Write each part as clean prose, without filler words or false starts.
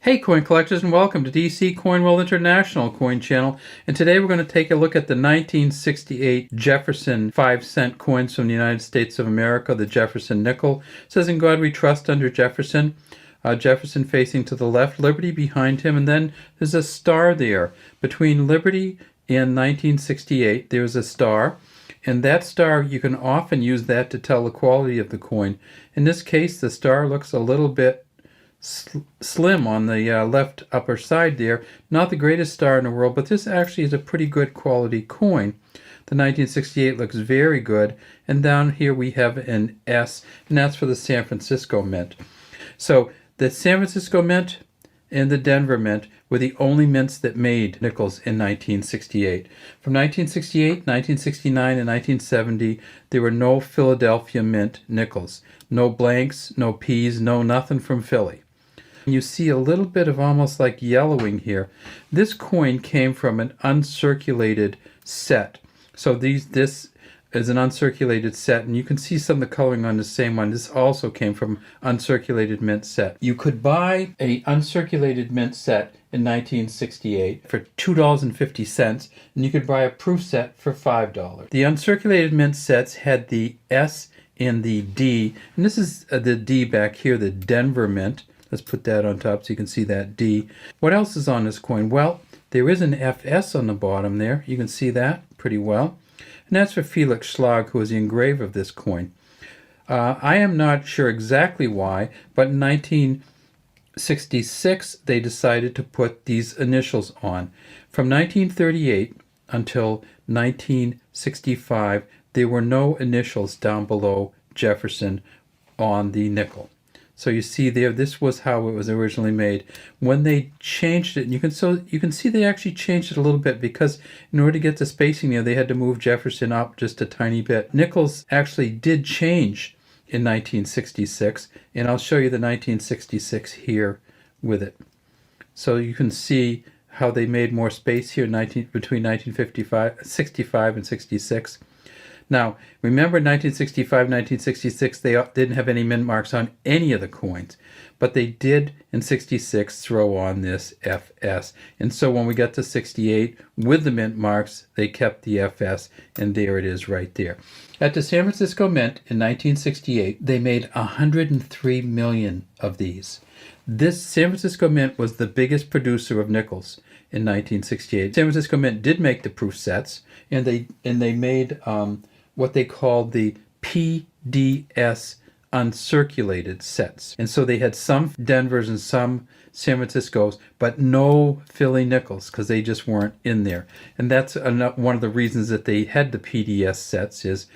Hey coin collectors, and welcome to DC Coin World International Coin Channel. And today we're going to take a look at the 1968 Jefferson 5-cent coins from the United States of America, the Jefferson nickel. It says, "In God We Trust," under Jefferson. Jefferson facing to the left, Liberty behind him, and then there's a star there. Between Liberty and 1968, there's a star. And that star, you can often use that to tell the quality of the coin. In this case, the star looks a little bit slim on the left upper side there. Not the greatest star in the world, but this actually is a pretty good quality coin. The 1968 looks very good. And down here we have an S, and that's for the San Francisco Mint. So the San Francisco Mint and the Denver Mint were the only mints that made nickels in 1968. From 1968, 1969, and 1970, there were no Philadelphia Mint nickels. No blanks, no P's, no nothing from Philly. You see a little bit of almost like yellowing here. This coin came from an uncirculated set. So this is an uncirculated set, and you can see some of the coloring on the same one. This also came from uncirculated mint set. You could buy a uncirculated mint set in 1968 for $2.50, and you could buy a proof set for $5. The uncirculated mint sets had the S and the D, and this is the D back here, the Denver Mint. Let's put that on top so you can see that D. What else is on this coin? Well, there is an FS on the bottom there. You can see that pretty well. And that's for Felix Schlag, who is the engraver of this coin. I am not sure exactly why, but in 1966 they decided to put these initials on. From 1938 until 1965, there were no initials down below Jefferson on the nickel. So you see there, this was how it was originally made. When they changed it, you can see they actually changed it a little bit, because in order to get the spacing there, they had to move Jefferson up just a tiny bit. Nickels actually did change in 1966, and I'll show you the 1966 here with it. So you can see how they made more space here between 1965 and 66. Now, remember in 1965, 1966, they didn't have any mint marks on any of the coins, but they did in 66 throw on this FS. And so when we got to 68 with the mint marks, they kept the FS, and there it is right there. At the San Francisco Mint in 1968, they made 103 million of these. This San Francisco Mint was the biggest producer of nickels in 1968. San Francisco Mint did make the proof sets, and they made what they called the PDS uncirculated sets. And so they had some Denvers and some San Franciscos, but no Philly nickels, because they just weren't in there. And that's one of the reasons that they had the PDS sets, is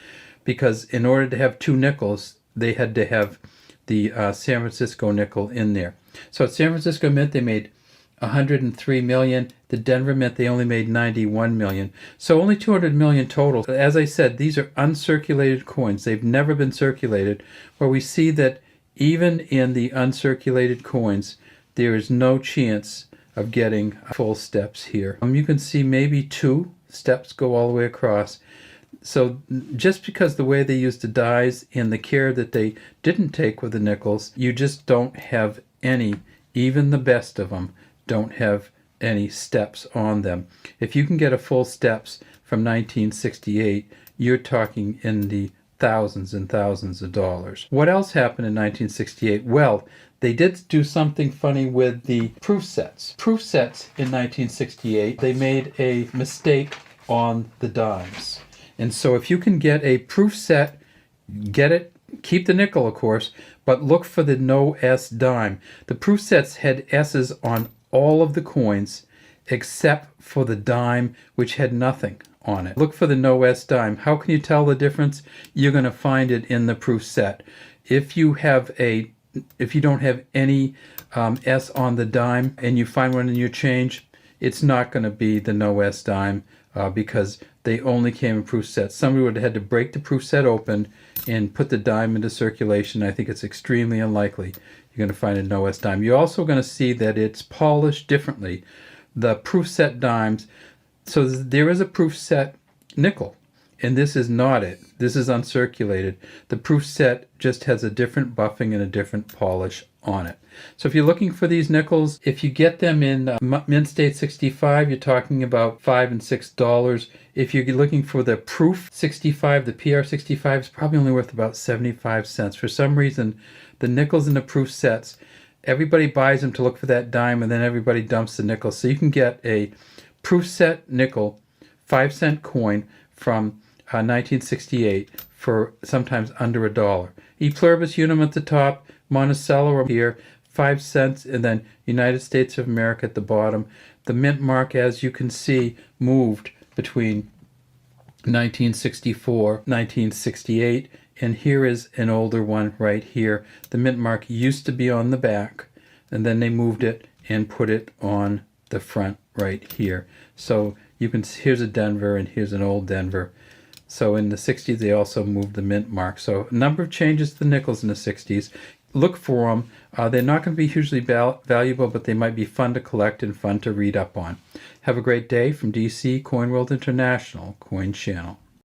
because in order to have two nickels, they had to have the San Francisco nickel in there. So at San Francisco Mint, they made 103 million. The Denver Mint, they only made 91 million. So only 200 million total. As I said, these are uncirculated coins. They've never been circulated, where we see that even in the uncirculated coins, there is no chance of getting full steps here. You can see maybe 2 steps go all the way across. So just because the way they used the dies and the care that they didn't take with the nickels, you just don't have any, even the best of them, don't have any steps on them. If you can get a full steps from 1968, you're talking in the thousands and thousands of dollars. What else happened in 1968? Well, they did do something funny with the proof sets. Proof sets in 1968, they made a mistake on the dimes. And so if you can get a proof set, get it, keep the nickel of course, but look for the no S dime. The proof sets had S's on all of the coins except for the dime, which had nothing on it. Look for the no S dime. How can you tell the difference? You're going to find it in the proof set. If you don't have any S on the dime and you find one in your change, it's not going to be the no S dime, because they only came in proof sets. Somebody would have had to break the proof set open and put the dime into circulation. I think it's extremely unlikely you're going to find a no S dime. You're also going to see that it's polished differently. The proof set dimes, so there is a proof set nickel, and this is not it. This is uncirculated. The proof set just has a different buffing and a different polish on it. So if you're looking for these nickels, if you get them in mint state 65, you're talking about $5 and $6. If you're looking for the proof 65, the PR 65 is probably only worth about 75 cents. For some reason, the nickels in the proof sets, everybody buys them to look for that dime, and then everybody dumps the nickels. So you can get a proof set nickel 5-cent coin from 1968 for sometimes under $1. E pluribus unum at the top, Monticello here, 5 cents, and then United States of America at the bottom. The mint mark, as you can see, moved between 1964, 1968, and here is an older one right here. The mint mark used to be on the back, and then they moved it and put it on the front right here. So you can see, here's a Denver and here's an old Denver. So in the 60s, they also moved the mint mark. So a number of changes to the nickels in the 60s. Look for them. They're not going to be hugely valuable, but they might be fun to collect and fun to read up on. Have a great day from DC Coin World International Coin Channel.